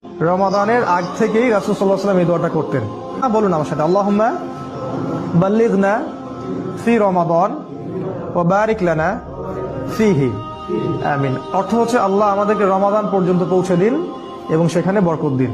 রমাদানের আগ থেকেই রাসূল সাল্লাল্লাহু আলাইহি ওয়াসাল্লাম এই দোয়াটা করতেন। বলুন আমার সাথে, আল্লাহুম্মা বাল্লিগনা ফি রমাদান ওয়া বারিক লানা ফিহি, আমিন। অর্থ হচ্ছে, আল্লাহ আমাদেরকে রমাদান পর্যন্ত পৌঁছে দিন এবং সেখানে বরকত দিন।